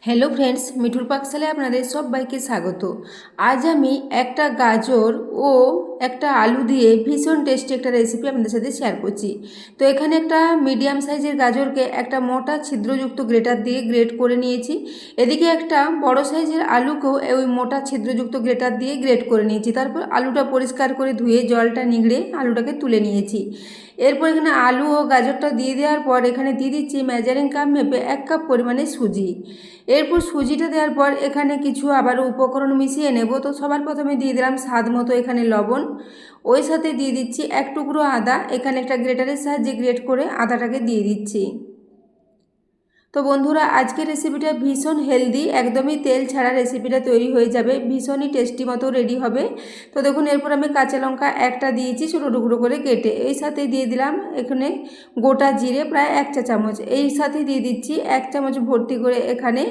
Hello friends, মিঠুর পাকশালে আপনাদের সবাইকে স্বাগত। আজ আমি একটা গাজর ও একটা আলু দিয়ে ভীষণ টেস্টি একটা রেসিপি আপনাদের সাথে শেয়ার করছি। তো এখানে একটা মিডিয়াম সাইজের গাজরকে একটা মোটা ছিদ্রযুক্ত গ্রেটার দিয়ে গ্রেট করে নিয়েছি। এদিকে একটা বড় সাইজের আলুকেও ওই মোটা ছিদ্রযুক্ত গ্রেটার দিয়ে গ্রেট করে নিয়েছি। তারপর আলুটা পরিষ্কার করে ধুয়ে জলটা নিগড়ে আলুটাকে তুলে নিয়েছি। এরপর এখানে আলু ও গাজরটা দিয়ে দেওয়ার পর এখানে দিয়ে দিচ্ছি মেজারিং কাপ মেপে 1 কাপ পরিমাণে সুজি। এরপর সুজিটা দেওয়ার পর এখানে কিছু আবারও উপকরণ মিশিয়ে নেব। তো সবার প্রথমে দিয়ে দিলাম স্বাদ মতো এখানে লবণ, ওই সাথে দিয়ে দিচ্ছি 1 টুকরো আদা। এখানে একটা গ্রেটারের সাহায্যে গ্রেট করে আদাটাকে দিয়ে দিচ্ছি। তো বন্ধুরা, আজকের রেসিপিটা ভীষণ হেলদি, একদমই তেল ছাড়া রেসিপিটা তৈরি হয়ে যাবে, ভীষণই টেস্টি মতো রেডি হবে। তো দেখুন, এরপর আমি কাঁচা লঙ্কা একটা দিয়েছি ছোটো টুকরো করে কেটে। এই সাথে দিয়ে দিলাম এখানে গোটা জিরে প্রায় 1 চা চামচ। এই সাথে দিয়ে দিচ্ছি 1 চামচ ভর্তি করে এখানে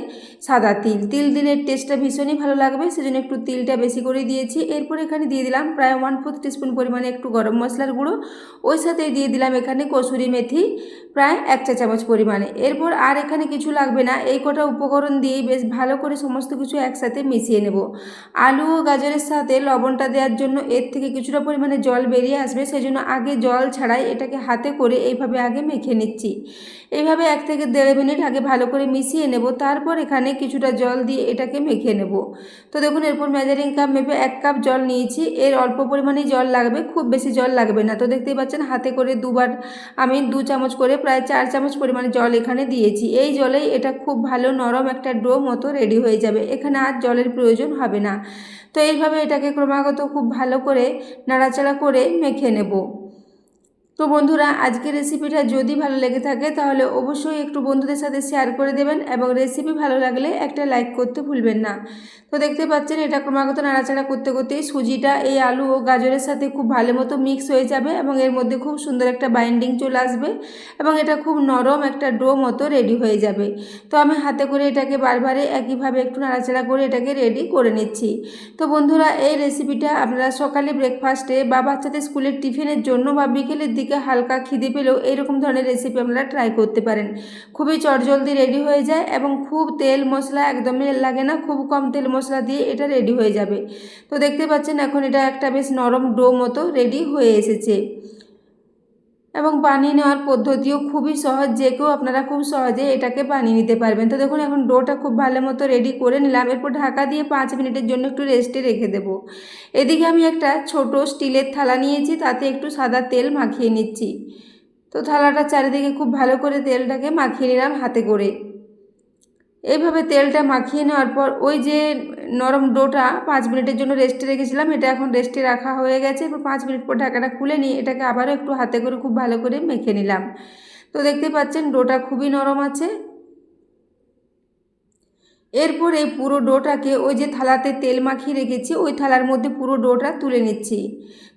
সাদা তিল। তিল দিলে টেস্টটা ভীষণই ভালো লাগবে, সেজন্য একটু তিলটা বেশি করে দিয়েছি। এরপর এখানে দিয়ে দিলাম প্রায় 1/4 টিস্পুন পরিমাণে একটু গরম মশলার গুঁড়ো। ওই সাথে দিয়ে দিলাম এখানে কসুরি মেথি প্রায় 1 চা চামচ পরিমাণে। এরপর আর এখানে কিছু লাগবে না, এই কটা উপকরণ দিয়েই বেশ ভালো করে সমস্ত কিছু একসাথে মিশিয়ে নেব। আলু ও গাজরের সাথে লবণটা দেওয়ার জন্য এর থেকে কিছুটা পরিমাণে জল বেরিয়ে আসবে, সেজন্য আগে জল ছাড়াই এটাকে হাতে করে এইভাবে আগে মেখে নিচ্ছি। এইভাবে 1 থেকে 1.5 মিনিট আগে ভালো করে মিশিয়ে নেব। তারপর এখানে কিছুটা জল দিয়ে এটাকে মেখে নেব। তো দেখুন, এরপর মেজারিং কাপ মেপে 1 কাপ জল নিয়েছি। এর অল্প পরিমাণেই জল লাগবে, খুব বেশি জল লাগবে না। তো দেখতেই পাচ্ছেন হাতে করে দুবার আমি 2 চামচ করে প্রায় 4 চামচ পরিমাণে জল এখানে দিয়েছি। এই জলেই এটা খুব ভালো নরম একটা ডো মতো রেডি হয়ে যাবে, এখানে আর জলের প্রয়োজন হবে না। তো এইভাবে এটাকে ক্রমাগত খুব ভালো করে নাড়াচাড়া করে মেখে নেব। তো বন্ধুরা, আজকের রেসিপিটা যদি ভালো লেগে থাকে তাহলে অবশ্যই একটু বন্ধুদের সাথে শেয়ার করে দেবেন, এবং রেসিপি ভালো লাগলে একটা লাইক করতে ভুলবেন না। তো দেখতে পাচ্ছেন এটা ক্রমাগত নাড়াচাড়া করতে করতেই সুজিটা এই আলু ও গাজরের সাথে খুব ভালো মতো মিক্স হয়ে যাবে, এবং এর মধ্যে খুব সুন্দর একটা বাইন্ডিং চলে আসবে, এবং এটা খুব নরম একটা ডো মতো রেডি হয়ে যাবে। তো আমি হাতে করে এটাকে বারবারে একইভাবে একটু নাড়াচাড়া করে এটাকে রেডি করে নিচ্ছি। তো বন্ধুরা, এই রেসিপিটা আপনারা সকালে ব্রেকফাস্টে বা বাচ্চাদের স্কুলের টিফিনের জন্য বা বিকেলের দিকে হালকা খিদে পেলেও এইরকম ধরনের রেসিপি আপনারা ট্রাই করতে পারেন। খুবই চটজলদি রেডি হয়ে যায়, এবং খুব তেল মশলা একদমই লাগে না, খুব কম তেল মশলা দিয়ে এটা রেডি হয়ে যাবে। তো দেখতে পাচ্ছেন এখন এটা একটা বেশ নরম ডো মতো রেডি হয়ে এসেছে, এবং বানিয়ে নেওয়ার পদ্ধতিও খুবই সহজ, যে কেউ আপনারা খুব সহজে এটাকে বানিয়ে নিতে পারবেন। তো দেখুন, এখন ডোটা খুব ভালো মতো রেডি করে নিলাম। এরপর ঢাকা দিয়ে 5 মিনিটের জন্য একটু রেস্টে রেখে দেব। এদিকে আমি একটা ছোট স্টিলের থালা নিয়েছি, তাতে একটু সাদা তেল মাখিয়ে নিচ্ছি। তো থালাটার চারিদিকে খুব ভালো করে তেলটাকে মাখিয়ে নিলাম হাতে করে। এইভাবে তেলটা মাখিয়ে নেওয়ার পর ওই যে নরম ডোটা 5 মিনিটের জন্য রেস্টে রেখেছিলাম, এটা এখন রেস্টে রাখা হয়ে গেছে। এরপর 5 মিনিট পর ঢাকাটা খুলে নিয়ে এটাকে আবারও একটু হাতে করে খুব ভালো করে মেখে নিলাম। তো দেখতে পাচ্ছেন ডোটা খুবই নরম আছে। এরপর এই পুরো ডোটাকে ওই যে থালাতে তেল মাখিয়ে রেখেছি ওই থালার মধ্যে পুরো ডোটা তুলে নিচ্ছি।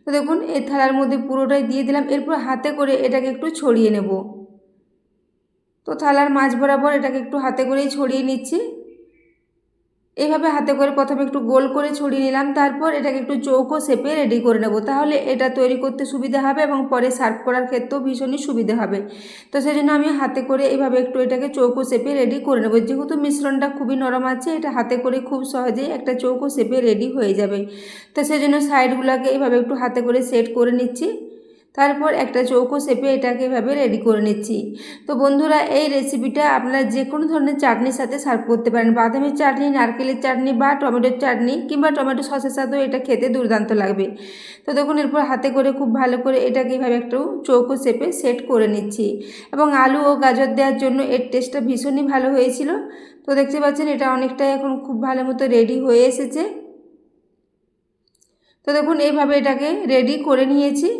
তো দেখুন, এই থালার মধ্যে পুরোটাই দিয়ে দিলাম। এরপর হাতে করে এটাকে একটু ছড়িয়ে নেব। তো থালার মাঝ বরাবর এটাকে একটু হাতে করেই ছড়িয়ে নিচ্ছি। এইভাবে হাতে করে প্রথমে একটু গোল করে ছড়িয়ে নিলাম, তারপর এটাকে একটু চৌকো শেপে রেডি করে নেব, তাহলে এটা তৈরি করতে সুবিধা হবে এবং পরে সার্ভ করার ক্ষেত্রেও ভীষণই সুবিধা হবে। তো সেই জন্য আমি হাতে করে এইভাবে একটু এটাকে চৌকো শেপে রেডি করে নেব। যেহেতু মিশ্রণটা খুবই নরম আছে, এটা হাতে করে খুব সহজেই একটা চৌকো শেপে রেডি হয়ে যাবে। তো সেই জন্য সাইডগুলোকে এইভাবে একটু হাতে করে সেট করে নিচ্ছি। তারপর একটা চৌকো শেপে এটাকে এভাবে রেডি করে নিচ্ছি। তো বন্ধুরা, এই রেসিপিটা আপনারা যে কোনো ধরনের চাটনির সাথে সার্ভ করতে পারেন, বাদামের চাটনি, নারকেলের চাটনি বা টমেটোর চাটনি কিংবা টমেটো সসের সাথেও এটা খেতে দুর্দান্ত লাগবে। তো দেখুন, এরপর হাতে করে খুব ভালো করে এটাকে এইভাবে একটু চৌকো শেপে সেট করে নিচ্ছি, এবং আলু ও গাজর দেওয়ার জন্য এর টেস্টটা ভীষণই ভালো হয়েছিল। তো দেখতে পাচ্ছেন এটা অনেকটাই এখন খুব ভালো মতো রেডি হয়ে এসেছে। তো দেখুন, এইভাবে এটাকে রেডি করে নিয়েছি।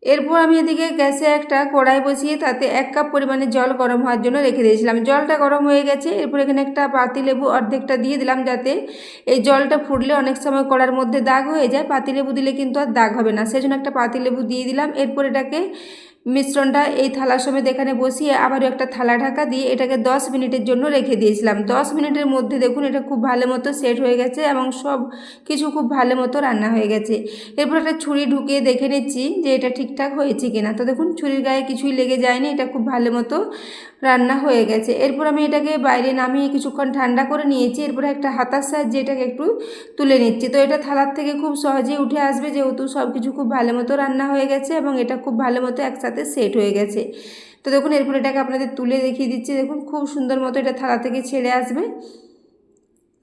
এরপর আমি এদিকে গ্যাসে একটা কড়াই বসিয়ে তাতে 1 কাপ পরিমাণে জল গরম হওয়ার জন্য রেখে দিয়েছিলাম। জলটা গরম হয়ে গেছে। এরপর এখানে একটা পাতিলেবু অর্ধেকটা দিয়ে দিলাম, যাতে এই জলটা ফুটলে অনেক সময় কড়ার মধ্যে দাগ হয়ে যায়, পাতিলেবু দিলে কিন্তু আর দাগ হবে না, সেজন্য একটা পাতিলেবু দিয়ে দিলাম। এরপর এটাকে মিশ্রণটা এই থালার সমেত এখানে বসিয়ে আবারও একটা থালা ঢাকা দিয়ে এটাকে 10 মিনিটের জন্য রেখে দিয়েছিলাম। 10 মিনিটের মধ্যে দেখুন এটা খুব ভালো মতো সেট হয়ে গেছে এবং সব কিছু খুব ভালো মতো রান্না হয়ে গেছে। এরপর একটা ছুরি ঢুকিয়ে দেখে নিচ্ছি যে এটা ঠিকঠাক হয়েছে কিনা। তো দেখুন ছুরির গায়ে কিছুই লেগে যায়নি, এটা খুব ভালো মতো রান্না হয়ে গেছে। এরপর আমি এটাকে বাইরে নামিয়ে কিছুক্ষণ ঠান্ডা করে নিয়েছি। এরপর একটা হাতার সাহায্যে এটাকে একটু তুলে নিচ্ছি। তো এটা থালার থেকে খুব সহজেই উঠে আসবে, যেহেতু সব কিছু খুব ভালো মতো রান্না হয়ে গেছে এবং এটা খুব ভালো মতো একসাথে সেট হয়ে গেছে। তো দেখুন এরপর এটাকে আপনাদের তুলে দেখিয়ে দিচ্ছি। দেখুন খুব সুন্দর মতো এটা থালা থেকে ছেড়ে আসবে।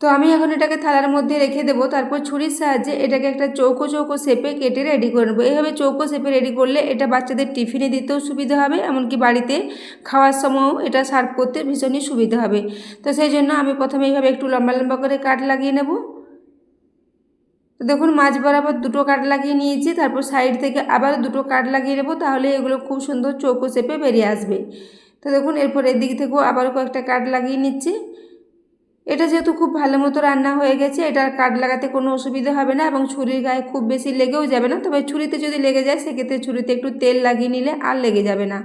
তো আমি এখন এটাকে থালার মধ্যে রেখে দেবো। তারপর ছুরির সাহায্যে এটাকে একটা চৌকো চৌকো শেপে কেটে রেডি করে নেবো। এইভাবে চৌকো শেপে রেডি করলে এটা বাচ্চাদের টিফিনে দিতেও সুবিধা হবে, এমনকি বাড়িতে খাওয়ার সময়ও এটা সার্ভ করতে ভীষণই সুবিধা হবে। তো সেই জন্য আমি প্রথমে এইভাবে একটু লম্বা লম্বা করে কাট লাগিয়ে নেব। তো দেখুন মাঝ বরাবর দুটো কাট লাগিয়ে নিয়েছি, তারপর সাইড থেকে আবার দুটো কাট লাগিয়ে নেব, তাহলে এগুলো খুব সুন্দর চৌকো শেপে বেরিয়ে আসবে। তো দেখুন এরপর এদিক থেকেও আবারও কয়েকটা কাট লাগিয়ে নিচ্ছি। এটা যেহেতু খুব ভালো মতো রান্না হয়ে গেছে, এটার কাট লাগাতে কোনো অসুবিধা হবে না এবং ছুরির গায়ে খুব বেশি লেগেও যাবে না। তবে ছুরিতে যদি লেগে যায় সেক্ষেত্রে ছুরিতে একটু তেল লাগিয়ে নিলে আর লেগে যাবে না।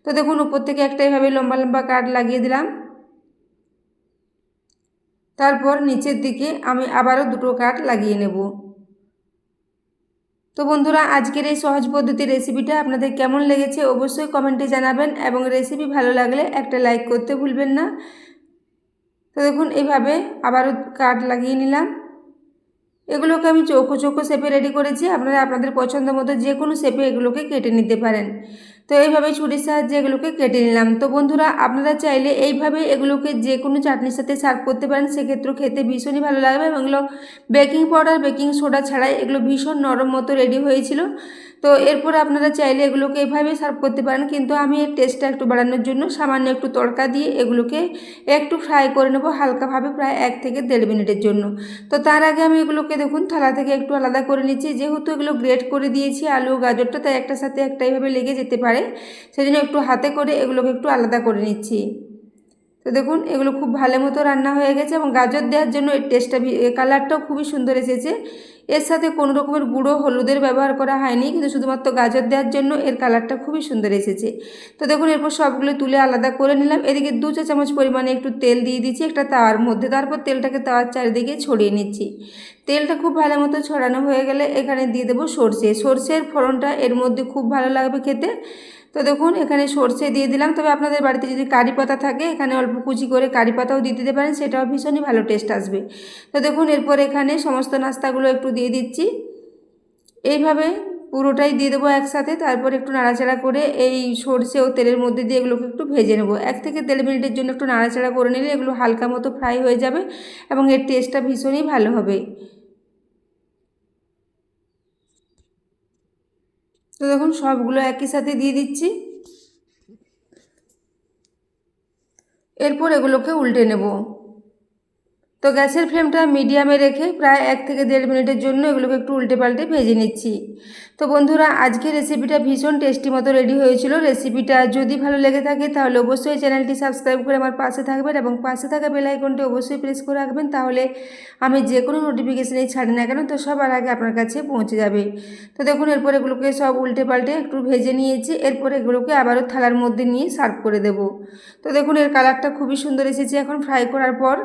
তো দেখুন উপর থেকে একটা এভাবে লম্বা লম্বা কাট লাগিয়ে দিলাম। তারপর নিচের দিকে আমি আবারও দুটো কাট লাগিয়ে নেব। তো বন্ধুরা আজকের এই সহজ পদ্ধতির রেসিপিটা আপনাদের কেমন লেগেছে অবশ্যই কমেন্টে জানাবেন এবং রেসিপি ভালো লাগলে একটা লাইক করতে ভুলবেন না। তো দেখুন এইভাবে আবারও কাট লাগিয়ে নিলাম। এগুলোকে আমি চৌকো চৌকো শেপে রেডি করেছি, আপনারা আপনাদের পছন্দ মতো যে কোনো শেপে এগুলোকে কেটে নিতে পারেন। তো এইভাবে ছুরির সাহায্যে এগুলোকে কেটে নিলাম। তো বন্ধুরা আপনারা চাইলে এইভাবে এগুলোকে যে কোনো চাটনির সাথে সার্ভ করতে পারেন, সেক্ষেত্রেও খেতে ভীষণই ভালো লাগবে এবং এগুলো বেকিং পাউডার বেকিং সোডা ছাড়াই এগুলো ভীষণ নরম মতো রেডি হয়েছিল। তো এরপর আপনারা চাইলে এগুলোকে এভাবে সার্ভ করতে পারেন, কিন্তু আমি এর টেস্টটা একটু বাড়ানোর জন্য সামান্য একটু তড়কা দিয়ে এগুলোকে একটু ফ্রাই করে নেব হালকাভাবে, প্রায় 1 থেকে 1.5 মিনিটের জন্য। তো তার আগে আমি এগুলোকে দেখুন থালা থেকে একটু আলাদা করে নিচ্ছি। যেহেতু এগুলো গ্রেট করে দিয়েছি আলু গাজরটা, তাই একটার সাথে একটা এইভাবে লেগে যেতে পারে, সেজন্য একটু হাতে করে এগুলোকে একটু আলাদা করে নিচ্ছি। তো দেখুন এগুলো খুব ভালো মতো রান্না হয়ে গেছে এবং গাজর দেওয়ার জন্য এর টেস্টটা কালারটাও খুবই সুন্দর এসেছে। এর সাথে কোনো রকমের গুঁড়ো হলুদের ব্যবহার করা হয়নি, কিন্তু শুধুমাত্র গাজর দেওয়ার জন্য এর কালারটা খুবই সুন্দর এসেছে। তো দেখুন এরপর সবগুলো তুলে আলাদা করে নিলাম। এদিকে 2 চা চামচ পরিমাণে একটু তেল দিয়ে দিচ্ছি একটা তাওয়ার মধ্যে। তারপর তেলটাকে তাওয়ার চারিদিকে ছড়িয়ে নিচ্ছি। তেলটা খুব ভালো মতো ছড়ানো হয়ে গেলে এখানে দিয়ে দেবো সর্ষে। সর্ষের ফোড়নটা এর মধ্যে খুব ভালো লাগবে খেতে। তো দেখুন এখানে সর্ষে দিয়ে দিলাম, তবে আপনাদের বাড়িতে যদি কারি পাতা থাকে এখানে অল্প কুচি করে কারি পাতাও দিয়ে দিতে পারেন, সেটাও ভীষণই ভালো টেস্ট আসবে। তো দেখুন এরপর এখানে সমস্ত নাস্তাগুলো একটু দিয়ে দিচ্ছি। এইভাবে পুরোটাই দিয়ে দেবো একসাথে। তারপর একটু নাড়াচাড়া করে এই সর্ষে ও তেলের মধ্যে দিয়ে এগুলোকে একটু ভেজে নেবো। 1 থেকে 1.5 মিনিটের জন্য একটু নাড়াচাড়া করে নিলে এগুলো হালকা মতো ফ্রাই হয়ে যাবে এবং এর টেস্টটা ভীষণই ভালো হবে। তো দেখুন সবগুলো একই সাথে দিয়ে দিচ্ছি। এরপর এগুলোকে উল্টে নেব। তো গ্যাসের ফ্লেমটা মিডিয়ামে রেখে প্রায় 1 থেকে 1.5 মিনিটের জন্য এগুলোকে একটু উল্টে পাল্টে ভেজে নিচ্ছি। তো বন্ধুরা আজকের রেসিপিটা ভীষণ টেস্টি মতো রেডি হয়েছিল। রেসিপিটা যদি ভালো লেগে থাকে তাহলে অবশ্যই চ্যানেলটি সাবস্ক্রাইব করে আমার পাশে থাকবেন এবং পাশে থাকা বেল আইকনটি অবশ্যই প্রেস করে রাখবেন, তাহলে আমি যে কোনো নোটিফিকেশানেই ছাড়ি না কেন তো সবার আগে আপনার কাছে পৌঁছে যাবে। তো দেখুন এরপর এগুলোকে সব উল্টে পাল্টে একটু ভেজে নিয়েছি। এরপর এগুলোকে আবারও থালার মধ্যে নিয়ে সার্ভ করে দেব। তো দেখুন এর কালারটা খুবই সুন্দর এসেছে এখন ফ্রাই করার পর।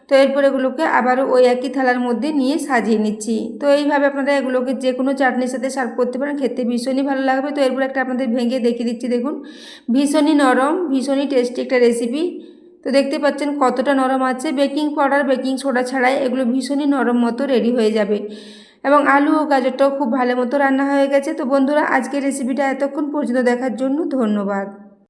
তো এরপর এগুলোকে আবারও ওই একই থালার মধ্যে নিয়ে সাজিয়ে নিচ্ছি। তো এইভাবে আপনারা এগুলোকে যে কোনো চাটনির সাথে সার্ভ করতে পারেন, খেতে ভীষণই ভালো লাগবে। তো এরপর একটা আপনাদের ভেঙে দেখিয়ে দিচ্ছি। দেখুন ভীষণই নরম ভীষণই টেস্টি একটা রেসিপি। তো দেখতে পাচ্ছেন কতটা নরম আছে। বেকিং পাউডার বেকিং সোডা ছাড়াই এগুলো ভীষণই নরম মতো রেডি হয়ে যাবে এবং আলু ও গাজরটাও খুব ভালো মতো রান্না হয়ে গেছে। তো বন্ধুরা আজকের রেসিপিটা এতক্ষণ পর্যন্ত দেখার জন্য ধন্যবাদ।